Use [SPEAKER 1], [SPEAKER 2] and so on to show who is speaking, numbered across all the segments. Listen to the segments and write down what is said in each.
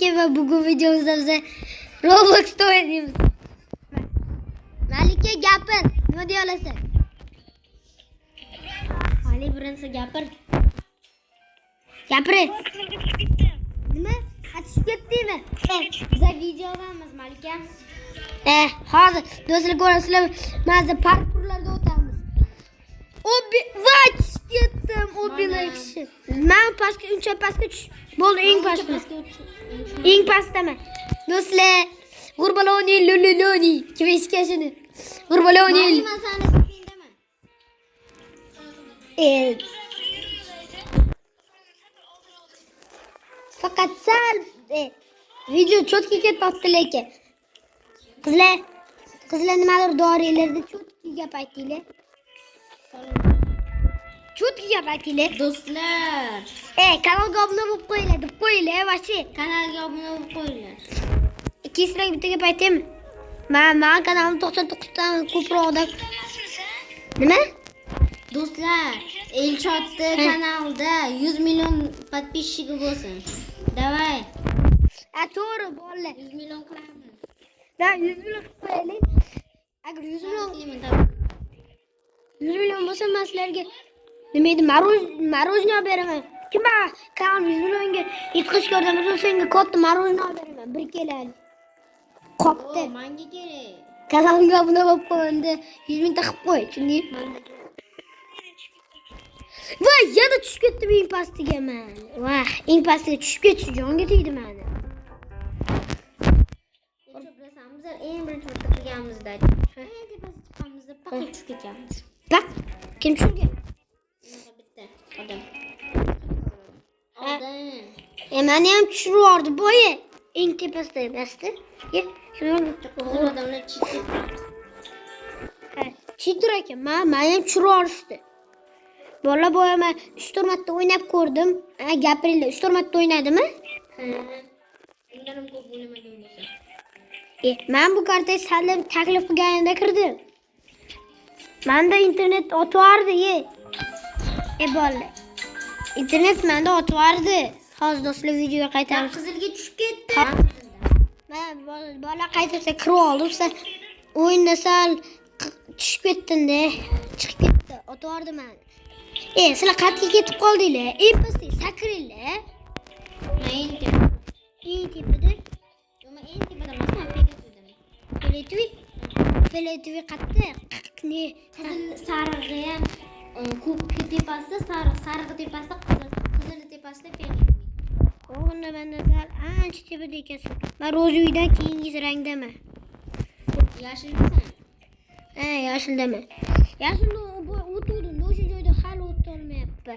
[SPEAKER 1] Malika ve bugün videomuzda bize Roblox'ta oynayacağız. Malika gapir. Nima deya olasan? Ali birinchi gapir. Gapir. Nima? Achib ketdingmi? Biza video olamiz Malika. Hozir do'stlar ko'rasizlar, mana parkurlarda o'tamiz. Voy ketdim, obilakshi. Men pastga, uncha pastga tush. Bo'ldi, eng pastga. Eng pastdaman. Do'stlar, Gurbaloni lululoni. Kim eshitganini? Gurbaloni. Men seni tepindaman. Faqat sal video cho'tki ketyapti lekin. Qizlar nimadir dorilarda cho'tki gap aytinglar. Cho'tki gap aytinglar.
[SPEAKER 2] Do'stlar,
[SPEAKER 1] Kanalga obuna bo'lib qo'yinglar, deb qo'yinglar, vashi.
[SPEAKER 2] kanalga obuna bo'lib qo'yinglar.
[SPEAKER 1] Ikkinchidan bitta gap aytaymi? Men kanalim 99 dan ko'proq odam. Nima?
[SPEAKER 2] Do'stlar, Elchotni kanalda 100 million подписчиги bo'lsin. Davay.
[SPEAKER 1] To'g'ri, bolalar.
[SPEAKER 2] 100 million qilamiz.
[SPEAKER 1] Da 100 million qilib qo'yaylik. Agar 100 million 100 million bo'lsa, men sizlarga nima edi? Marojnoy beraman. Kim bor? Kanal 100 millionga yetkazib ko'rdim, senga katta marojnoy beraman. Bir kelali. Qopdi.
[SPEAKER 2] Menga kerak.
[SPEAKER 1] Kanalga obuna bo'lib qo'yindi. 100 ming taqib qo'y, chunki voy, yana tushib ketdim eng pastiga men. Voy, eng pastiga tushib ketish jonga tegdi meni.
[SPEAKER 2] Bizlar eng birinchi marta qilganimizda, tepasiga chiqqanimizda paqqa tushib ketganmiz.
[SPEAKER 1] Bak, kim tushgan?
[SPEAKER 2] Bitta odam. Oldin.
[SPEAKER 1] Meni ham tushirib yubordi, boya. Eng tepasida emasdi. Shuni
[SPEAKER 2] Qo'zir odamlar chitib.
[SPEAKER 1] Chitur ekan, meni ham tushirib yuborishdi. Bola boya men 3-4 marta o'ynab ko'rdim. Gapiringlar, 3-4 marta o'ynadimmi?
[SPEAKER 2] Undan ham ko'p o'ynamagan bo'lsa.
[SPEAKER 1] Men bu kartaga salib taklif qilganimda kirdim. Menda internet o'tvardi, bola. Internet menda o'tvardi. Hozir do'stlar videoga qaytamiz.
[SPEAKER 2] Qizilga tushib ketdi.
[SPEAKER 1] Men bola qaytaga kirib oldim, sen o'yinda sal tushib ketdinda, chiqib ketdi, o'tvardi men. Sizlar qayerga ketib qoldinglar? Pastga sakringlar.
[SPEAKER 2] Men
[SPEAKER 1] Eng tepada.
[SPEAKER 2] men eng tepada emasman,
[SPEAKER 1] Feletvi qayerda? Ne?
[SPEAKER 2] qizil sarig'i ham ko'k tepasida, sariq tepasida, qizil tepasida feletvi.
[SPEAKER 1] O'g'inda menda sal ancha tepada ekansan. Men rozuydan keyingi rangdaman.
[SPEAKER 2] Yashilmisan?
[SPEAKER 1] Yashildaman. Yashilda o'tdim, o'sha joyda hali o'ta olmayapti.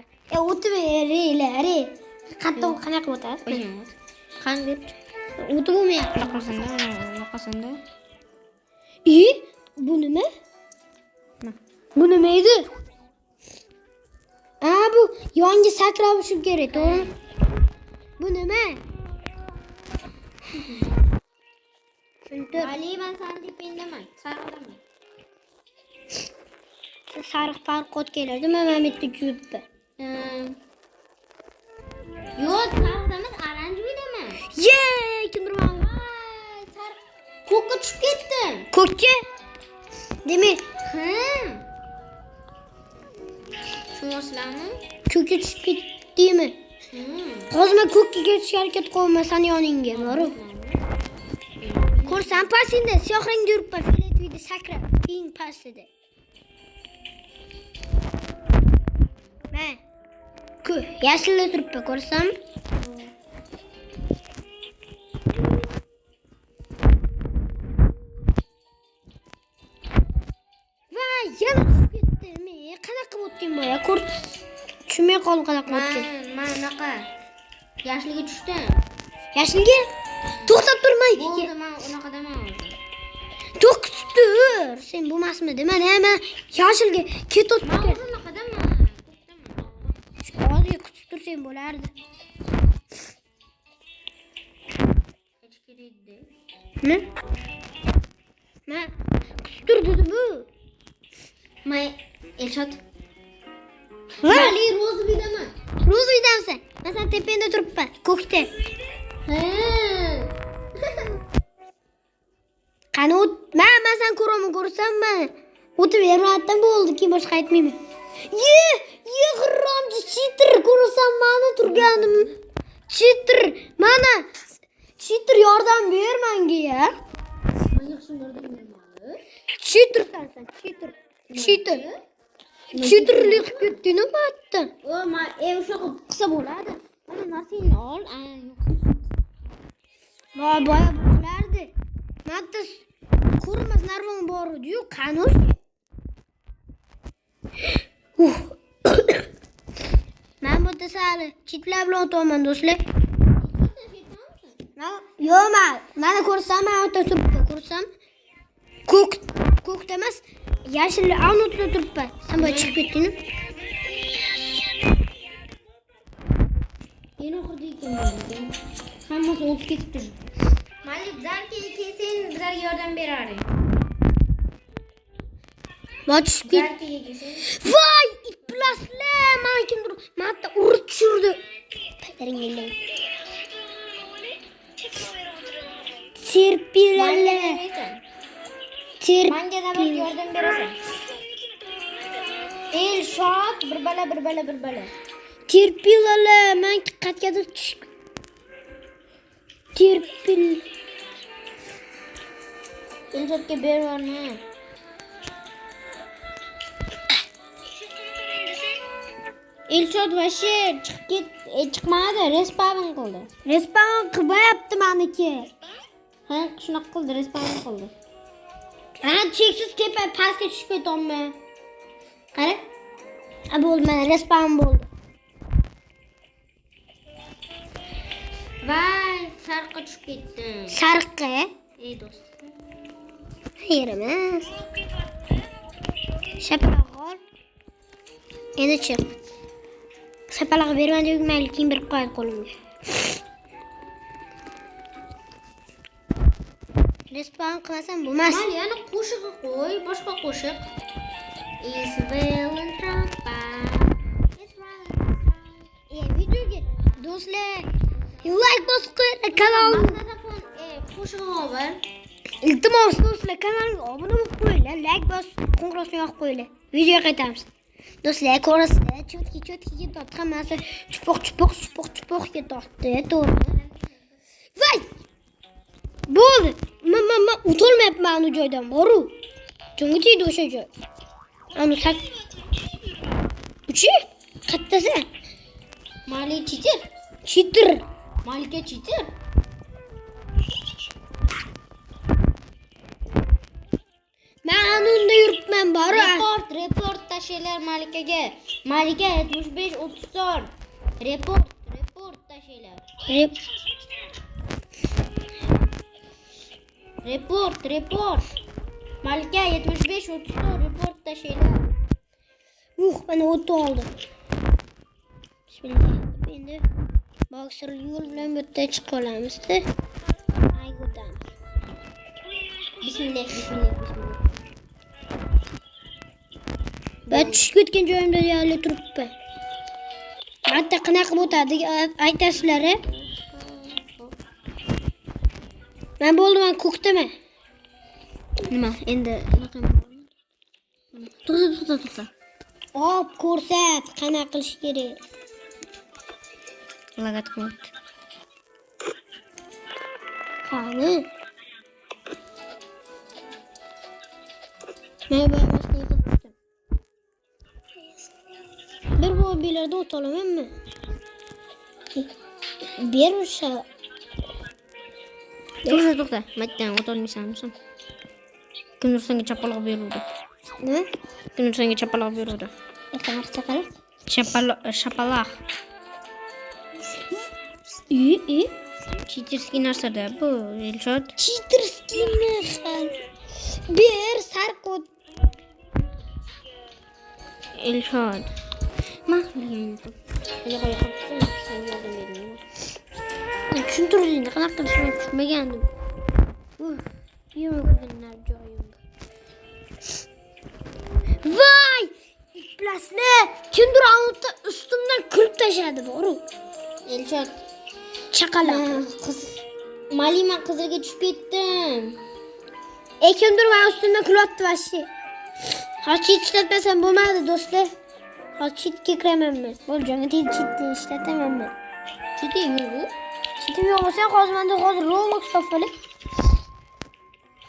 [SPEAKER 1] O'tveringlar. Qanaqa o'tasiz?
[SPEAKER 2] Qanday?
[SPEAKER 1] O'tib olmayapti.
[SPEAKER 2] Yoqasanda.
[SPEAKER 1] Bu nima? Bu nima edi? Bu yangi sakrab tushib kerak, to'g'rimi? Bu nima?
[SPEAKER 2] Ali, men seni tepindaman, sariqdaman.
[SPEAKER 1] Sariq parqot kelardi, men bitta ko'rdi.
[SPEAKER 2] Yo'q, sariqda emas, oranjeviydaman.
[SPEAKER 1] Kimdir men?
[SPEAKER 2] Sariq ko'kka tushib ketdim.
[SPEAKER 1] Ko'kka? Demak,
[SPEAKER 2] Tushunasizlarmi?
[SPEAKER 1] ko'kka tushib ketdingmi? Hozir men ko'kka ketishga harakat qilaman, sen yoningga borib. Ko'rsan, pasingda siyoh rangda yuribman, filetvida sakrab, eng pastida. Men yashilda turibman, ko'rsan? Va yana tushib ketdim. Qanaqa o'tding boya? Tushunmay qoldim qanaqa o'tding.
[SPEAKER 2] Men unaqa yashilga tushdim.
[SPEAKER 1] Yashilga? To'xtab turmay.
[SPEAKER 2] Bo'ldi, men unaqa demayman.
[SPEAKER 1] To'xtab tur. Sen bo'lmasmidi? Men yashilga ketib
[SPEAKER 2] Men
[SPEAKER 1] turdim.
[SPEAKER 2] unaqa demayman.
[SPEAKER 1] Hozir kutib tursang bo'lardi.
[SPEAKER 2] Hech kerakdi.
[SPEAKER 1] Ne? Men kutib tur dedi bu.
[SPEAKER 2] Men Elshot.
[SPEAKER 1] Ali
[SPEAKER 2] rozvidaman.
[SPEAKER 1] Rozvidamsan. Men sen tepangda turibman, ko'kda. O'tib vermayapti bo'ldi, keyin boshqa aytmayman. Ye, g'irromchi cheater, ko'rasan mana turganim. Cheater, mana cheater yordam ber menga ya.
[SPEAKER 2] Menga hech yordam bermadi.
[SPEAKER 1] Cheatersan, cheater. Cheaterlik ketding nima aytdi?
[SPEAKER 2] O, men o'sha qilsa bo'ladi. Mana narsangni ol.
[SPEAKER 1] Boya bo'lardi. Manda ko'rmas narvon bor edi-yu, qani o'sha? Men bu tasali chitlar bilan o'taman do'stlar. Yo'q, mana ko'rsam, men o'ta turibdi, ko'rsam. Ko'k emas, yashil anotda turibdi. Sen boya chiqib ketding.
[SPEAKER 2] Yana oxirgi ekan. Hammasi o'tib ketibdi. Malik zarki kelsang bizlarga yordam berarding.
[SPEAKER 1] Bochib ket.
[SPEAKER 2] Zarki kelsang.
[SPEAKER 1] Voy, iplaslar, men kimdir menda urib tushirdi. Paydaringlar. Serpilalar.
[SPEAKER 2] Menga nima yordam berasan? Shot, bir bala.
[SPEAKER 1] Terpilalar, men qatgadir tushib. Terpil.
[SPEAKER 2] Shotga bervarma. Shot vashi chiqib chiqmadi, respawn qildi.
[SPEAKER 1] Respawn qilmayapti meniki.
[SPEAKER 2] Ha, shunaqa qildi, respawn qildi.
[SPEAKER 1] Cheksiz tepa pastga tushib ketyapman. Qara. Bo'ldi, mana respawn bo'ldi.
[SPEAKER 2] Voy, sarqqa tushib ketdim.
[SPEAKER 1] Sarqqa?
[SPEAKER 2] Ey do'st.
[SPEAKER 1] Xayr emas. Shapaloq ol. Endi chiq. Shapaloq berman deb mayli, keyin berib qo'yadi qo'limga. Respawn qilsam bo'lmas.
[SPEAKER 2] Mayli, yana qo'shiqni qo'y, boshqa qo'shiq. Is well and trumpa.
[SPEAKER 1] Videoga do'stlar, like bosib qo'ying, kanalimga.
[SPEAKER 2] Qo'shig'ini ol.
[SPEAKER 1] Iltimos do'stlar, kanalimga obuna bo'lib qo'yinglar, like bosib, qo'ng'iroqni yoqib qo'yinglar. Videoga qaytamiz. Do'stlar, ko'rasizlar, chotki ketdi, hammasi chupoq ketdi, to'g'ri. Voy! Bo'ldi. Men o'tolmayapman u joydan, boru. Jonga tegdi o'sha joy. Ana sak. Uchi? Qattasi?
[SPEAKER 2] Malik cheater.
[SPEAKER 1] Cheater.
[SPEAKER 2] Malikka cheater.
[SPEAKER 1] Men unda yuribman, boru.
[SPEAKER 2] Report tashinglar Malikaga. Malika 75-34. Report tashinglar. Report. Malika 75-34 report tashinglar.
[SPEAKER 1] Mana o't oldi. Bismillah. Endi boksir yo'l bilan bu yerda chiqib olamiz-da. Aygodan.
[SPEAKER 2] Bismillah.
[SPEAKER 1] Ben tushib ketgan joyimda deyarli turibman. Hatta qanaqa o'tadi aytasizlar-a? Men bo'ldim, men ko'kdaman.
[SPEAKER 2] Nima? Endi to'xta.
[SPEAKER 1] Hop, ko'rsat, qanaqa qilish kerak.
[SPEAKER 2] Lagat qo'ydi.
[SPEAKER 1] Qani? Men bo'lmasdan qildim. Bir bu bilarda o't olamanmi? Bir o'sha.
[SPEAKER 2] To'xta. Matdan o't olmaysanmi? Kimdir senga chapaloq beruvdi.
[SPEAKER 1] Nima?
[SPEAKER 2] Kimdir senga chapaloq beruvdi.
[SPEAKER 1] Qanaqa chaqaloq?
[SPEAKER 2] Chapaloq. Cheaterski narsada bu, Elshot.
[SPEAKER 1] Cheaterski mexan. Bir sarqot.
[SPEAKER 2] Elshot. Mahliyan.
[SPEAKER 1] Tushuntirding, qanaqa qilishni tushunmagandim. Yo'qlar joyimda. Voy! İplaslar! Kimdir anıtda üstümden kırıp taşıdı boru.
[SPEAKER 2] Elshot.
[SPEAKER 1] Chaqaloq.
[SPEAKER 2] Malima qizilga tushib ketdim.
[SPEAKER 1] Kimdir men üstümden kılıp attı başı. Ha cheat işletmesem bo'lmaydi do'stlar. Ha cheatga kiraman men. Bo'lgan cheatni ishlataman men.
[SPEAKER 2] Cheating bu.
[SPEAKER 1] Cheatim yo'q bo'lsa hozir menda hozir Roblox topib.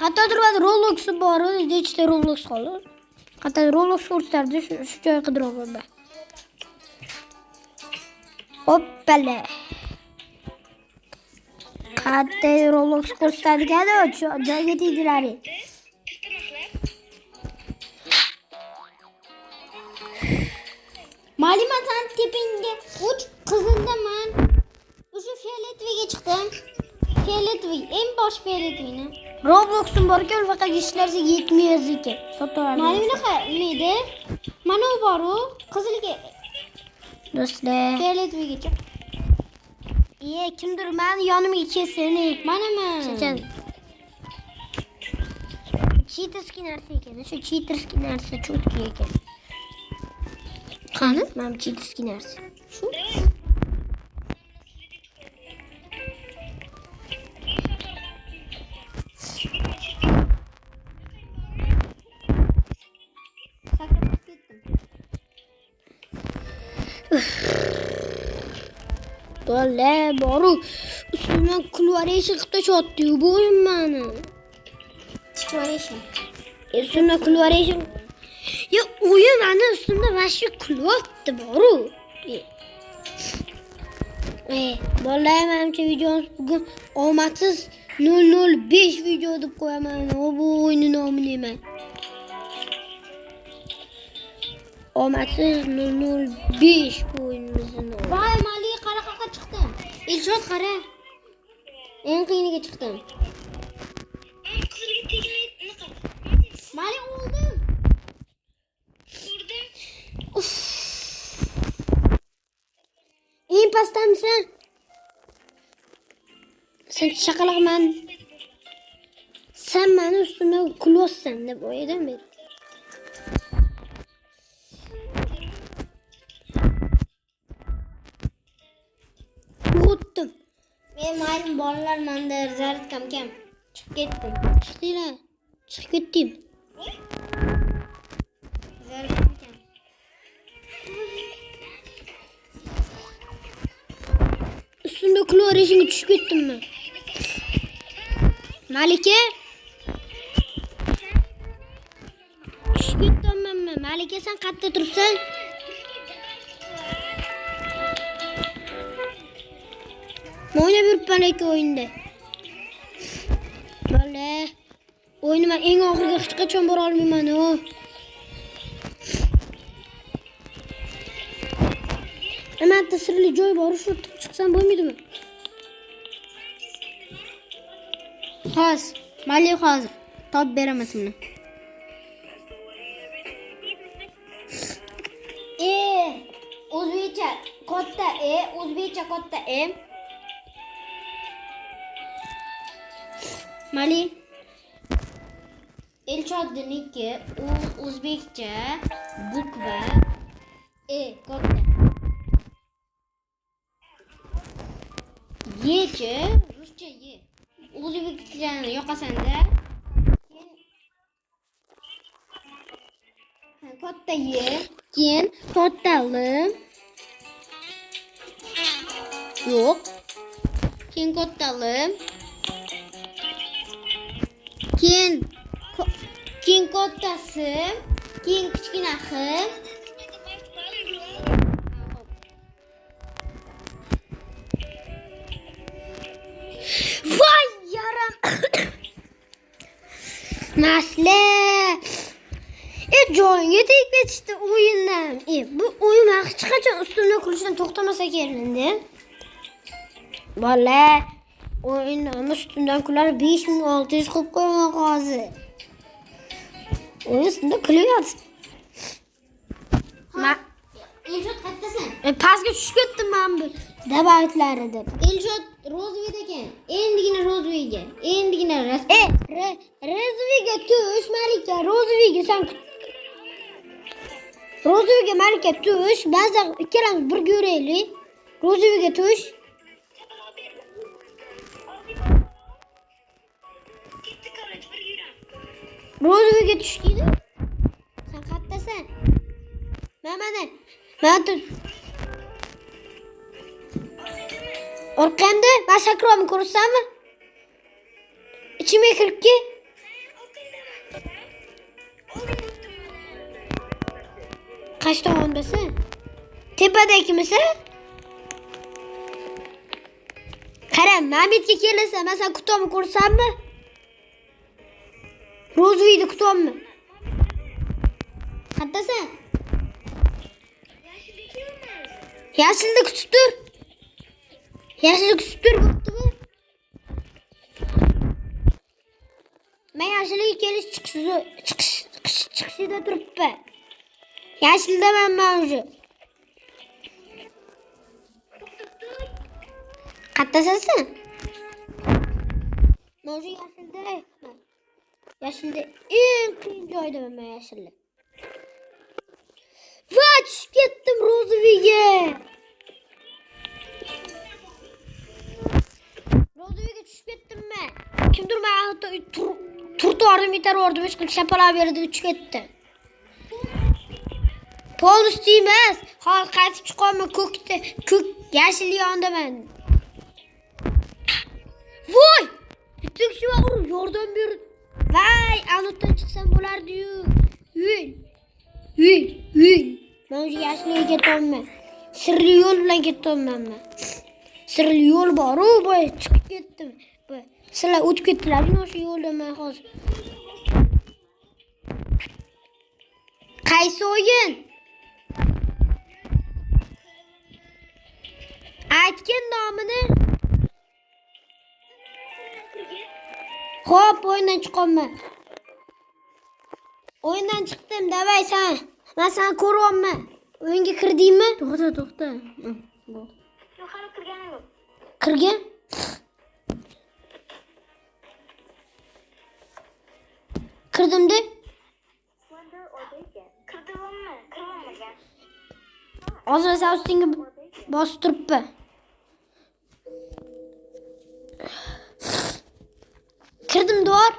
[SPEAKER 1] Qattiq turadi Roblox bor, ichida Roblox qoldi. Qattiq Roblox ko'rsatdi, shu joy qidiryapman ben. Hoppala. Qattiq Roblox ko'rsatdi-gada, joyga tegdilar.
[SPEAKER 2] Ma'lumotdan tepingga uch qizildaman. O'sha fioletoviga chiqdim. Fioletoviy, eng bosh fioletovyni.
[SPEAKER 1] Roblox'un borga faqat ishlarsa yetmaydi ekan. Sotaveradi.
[SPEAKER 2] Mana bunaqa nima edi? Mana u bor u, qizilga
[SPEAKER 1] Do'stlar.
[SPEAKER 2] fioletoviga chiq.
[SPEAKER 1] Kimdir meni yonimga kelsini.
[SPEAKER 2] Manaman.
[SPEAKER 1] Sekin. Cheaterski narsa ekan. Shu cheaterski narsa cho'tki ekan.
[SPEAKER 2] Qani?
[SPEAKER 1] Mana cheaterski narsa.
[SPEAKER 2] Shu. Sakrab ketdim.
[SPEAKER 1] Do'stlar, boru ustimdan kulvarish chiqib tashatdi bu o'yin meni.
[SPEAKER 2] Chiqaverishim.
[SPEAKER 1] Ustimdan kulvarish. Ya o'yin meni ustimda vashi kulyapti boru. Bolalar, menimcha videomiz bugun omadsiz 005 video deb qo'yaman. Bu o'yinning nomi nima? Omadsiz 005 bu o'yinimizning nomi.
[SPEAKER 2] Voy, Mali qanaqa chiqdim? Elshod qara. Eng qiyiniga chiqdim.
[SPEAKER 3] Qizilga tegmay unaqa.
[SPEAKER 2] Mali o'ldim.
[SPEAKER 3] Urdim.
[SPEAKER 1] Eng pastdamisan? Sen chaqaloqman. Sen meni ustimdan kulyapsan deb o'yladim men. O'tdim.
[SPEAKER 2] Men mayli bolalar menda zarat kam. Chiqib ketdim.
[SPEAKER 1] Chiqdinglar. Chiqib ketdim.
[SPEAKER 2] Zarat kam.
[SPEAKER 1] Ustimda kulvarishingga tushib ketdim men. Malika? Tushib ketdim men. Malika, sen qayerda turibsan? O'ynab yuribman lekin o'yinda. Bola, o'yinni men eng oxiriga hech qachon bora olmayman. Amatda sirli joy bor, shu chiqsam bo'lmaydimi?
[SPEAKER 2] Hozir, Mali hozir top beraman seni. O'zbekcha katta o'zbekcha katta Mali Elchodniki u o'zbekcha bukva katta. Yechi ruscha ye. O'zbekchani yoqasanda. Katta ye.
[SPEAKER 1] Keyin to'rttalim.
[SPEAKER 2] Yo'q. Keyin kattalim. Keyin kattasi, keyin kichkinasi.
[SPEAKER 1] Voy yaram. Nasle. Joyga tegib ketishdi o'yindan. Bu o'yin hech qachon ustimdan kulishdan to'xtamasa kerakda. Bola, o'yindan ustimdan kular 5600 qilib qo'yaman hozir. O'yin ustimda kulyapti.
[SPEAKER 2] Elshod qayerdasan?
[SPEAKER 1] Pastga tushib ketdim men bu dabaytlari deb.
[SPEAKER 2] Elshod Rozviyda ekan. Endigina Rozviyga. Endigina
[SPEAKER 1] Rozviga tush, Malika, Rozviga sen Rozviga Malika tush, ba'zan ikkalamiz birga yuraylik. Rozviga tush.
[SPEAKER 3] Ketdi qarach bir yuram.
[SPEAKER 1] Rozviga tushdingmi? Sen Mana. Men orqamda masakrom ko'rsanmi? İçime kirib ki. Kaç tomondasın? Tepadagi misan? Qara, Mametga kelsa, men sen kutomni ko'rsammi? Rozviyni kutomni. Qayerdasan? Yashilni kutib tur. Yashilni kutib tur, bo'ptimi? Men yashilga kelish chiqishida turibman. Yashildaman men уже. Qayerdasan sen? Men уже yashilda. Yashilda eng qiyin joydaman men yashilda. Va tushib ketdim Rozoviga. Rozoviga tushib ketdim men. Kimdir meni turtordim, yetardim, hech kim shapalab berdi, uchib ketdi. Polnosti emas. Hozir qaytib chiqaman ko'kda, ko'k yashil yondaman. Voy! Bitta kishi bor, yordam ber. Vay, anutdan chiqsam bo'lardi-yu. Uy. Men o'sha yashilga ketaman. Sirli yo'l bilan ketaman men. Sirli yo'l bor-u, boy chiqib ketdim. Boy, sizlar o'tib ketdilarmi o'sha yo'lda men hozir? Qaysi o'yin? Aytgan nomini. Xo'p, o'yindan chiqaman. O'yindan chiqdim, davay sen. Men seni ko'ryapman. O'yinga kirdingmi? To'xta.
[SPEAKER 2] Yo'q, hali kirganim yo'q.
[SPEAKER 1] Kirgan? Kirdimda?
[SPEAKER 2] Kirmagan.
[SPEAKER 1] Hozir sen ustingga bosib turibman. Kirdim doğar.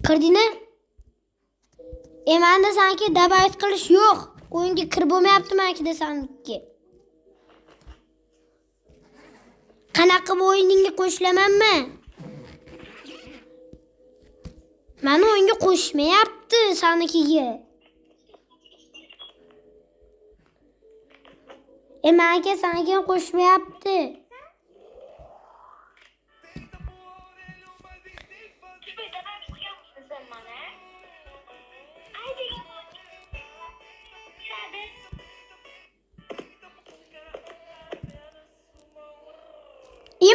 [SPEAKER 1] Kirdingmi? Menda sanki dabayt qilish yo'q. O'yinga kirib bo'lmayapti meniki sanki. Qanaqa o'yiningga qo'shilamanmi? Meni o'yinga qo'shmayapti sanikiga. Menga sanikiga qo'shmayapti.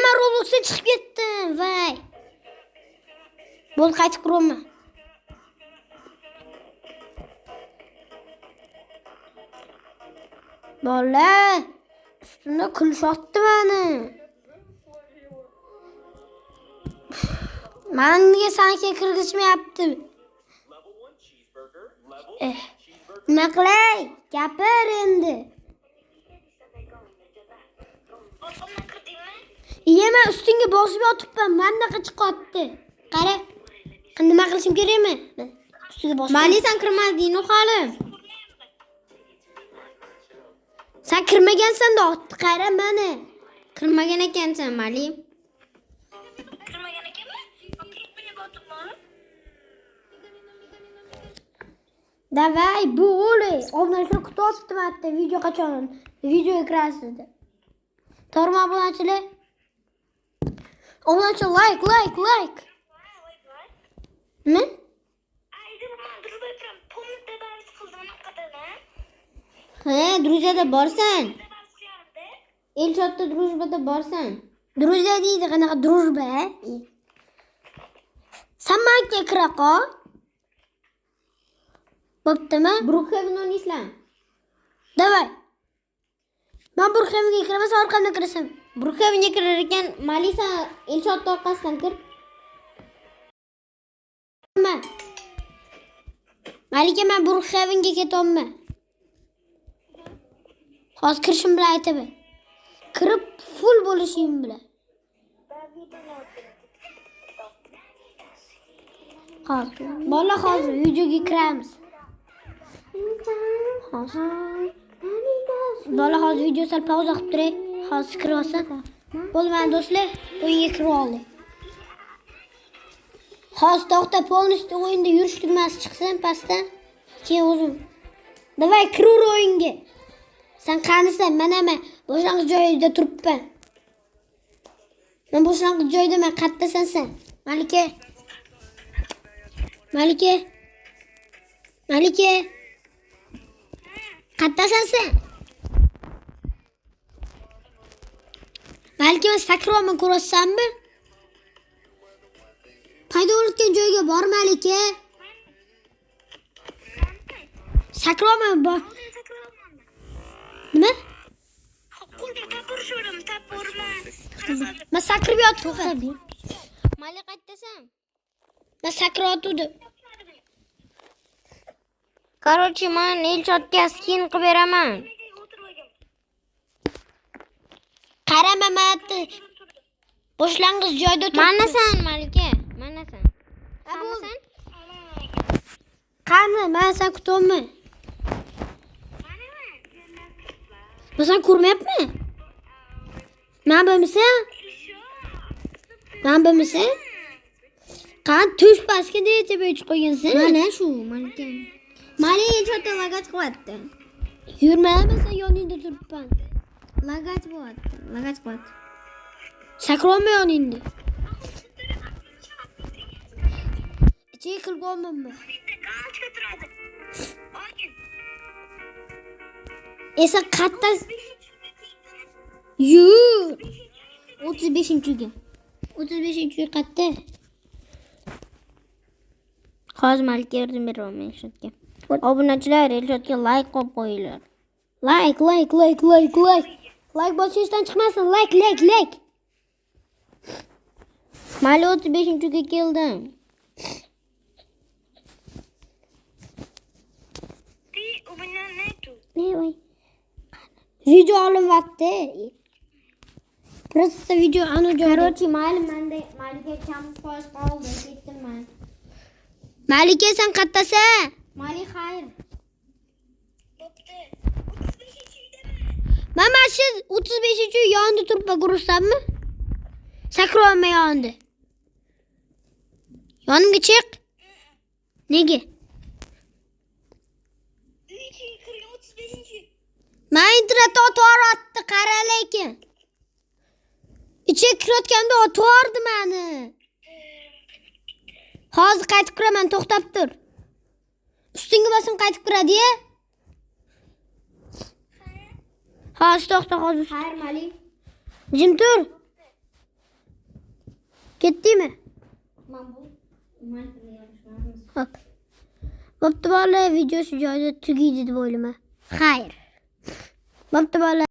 [SPEAKER 1] Men Robloxga chiqib ketdim, voy. Bo'l, qaytib kiraman. Bola, ustimda kulishyapti meni. Menga sanki kirgizmayapti. Nima qilay? Gapir endi. Men ustingga bosib yotibman, mendaqa chiqyapti. Qara. Nima qilishim kerakmi? Ustiga bosib.
[SPEAKER 2] Mali sen kirmading hali.
[SPEAKER 1] Sen kirmagansan-da, otni qara meni.
[SPEAKER 2] Kirmagan ekansan, Mali.
[SPEAKER 3] Kirmagan ekanmi? Bilib o'tiribman.
[SPEAKER 1] Davay, bu o'li. Obunachilar kutyapti hatta video qachon? Video ekransida. To'g'rimi obunachilar? Obunachilar like. Ne?
[SPEAKER 2] Druziyada borsan. Elshotda drujbada borsan.
[SPEAKER 1] Druziya deydi, qanaqa drujba? Sen menga kira qol. Bo'ptimi?
[SPEAKER 2] Brookhaven o'ynaysizlar.
[SPEAKER 1] Davay. Men Brookhavenga kiraman, sen orqamdan kirasan.
[SPEAKER 2] Brookhavenga kirar ekan, Malisa Elshotda orqasidan kir.
[SPEAKER 1] Malika, men Brookhavenga ketyapman. Hozir kirishim bilan aytaman. Kirib full bo'lishim bilan. Hozir. Bola hozir videoga kiramiz. Hozir. Bola hozir video sal pauza qilib turay. Hozir kiryapsan. Bo'lmadi do'stlar, o'yinga kirib oldik. Hozir to'xta, polностью o'yinda yurish tugmasi chiqsin pastdan. Keyin o'zim. Davay kiraver o'yinga. Sen qanisan? Mana men boshlang'ich joyida turibman. Men boshlang'ich joyidaman, qayerdasan sen? Malika. Malika. Malika. Qayerdasan sen? Malika, men sakroman ko'rsanmi? Paydo o'tgan joyga bor Malika. Sakroman bor. Nima?
[SPEAKER 3] Qo'lda tapurishim, tapurman.
[SPEAKER 1] Men sakrib yotibman.
[SPEAKER 2] Malika qayerdasan?
[SPEAKER 1] Men sakrab yotdim.
[SPEAKER 2] Короче, men Elshotga skin qilib beraman.
[SPEAKER 1] Qarama, men boshlang'ich joyda turibman.
[SPEAKER 2] Manasan Malika, manasan. Qanasan?
[SPEAKER 1] Qani, men sen kutyapman. Men sen ko'rmayapman. Men bilmasam? Men bilmasam? Qani tush pastga deb aytib qo'ygansan.
[SPEAKER 2] Mana shu Malika. Malika Elshotga lagat qilyapti.
[SPEAKER 1] Yurma, men sen yoningda turibman.
[SPEAKER 2] Lagat bo'lyapti. Lagat qilyapti.
[SPEAKER 1] Sakrama yoningda. Ichiga kirganmanmi?
[SPEAKER 3] Qancha turadi? Olgin.
[SPEAKER 1] Esa qatta yur.
[SPEAKER 2] 35-ga.
[SPEAKER 1] 35-uy qatta.
[SPEAKER 2] Hozir Malika yordam beraman Elshotga. Obunachilar Elshotga like qo'yib qo'yinglar.
[SPEAKER 1] Like. Like bosishdan chiqmasin. Like.
[SPEAKER 2] Mali 35-ga keldim.
[SPEAKER 3] U bilan ne tu?
[SPEAKER 1] Ne voy? Video olyapti. Просто video ana joyda.
[SPEAKER 2] Короче, Malika kampoz qoldi, ketdim men.
[SPEAKER 1] Malika, sen qayerdasan?
[SPEAKER 2] Mali xayr.
[SPEAKER 3] Bo'pti. 35-uydami?
[SPEAKER 1] Mana shu 35-uy yonida turibman, ko'rsanmi? Sakrama yonida. Yonimga chiq. Nega?
[SPEAKER 3] Uyga kirgan 35-uy.
[SPEAKER 1] Men internet o'tib qara lekin. Ichiga kirayotganda o'tib meni. Hozir qaytib kiraman, to'xtab tur. Ustingga bosing qaytib kiradi-ya. Hozir to'xta, hozir.
[SPEAKER 2] Xayr Mali.
[SPEAKER 1] Jim tur. Ketdingmi?
[SPEAKER 2] Men bu Malika yarashmaymiz.
[SPEAKER 1] Hop. Bo'pti bola, video shu joyda tugaydi deb o'ylayman. Xayr. Bo'pti bola.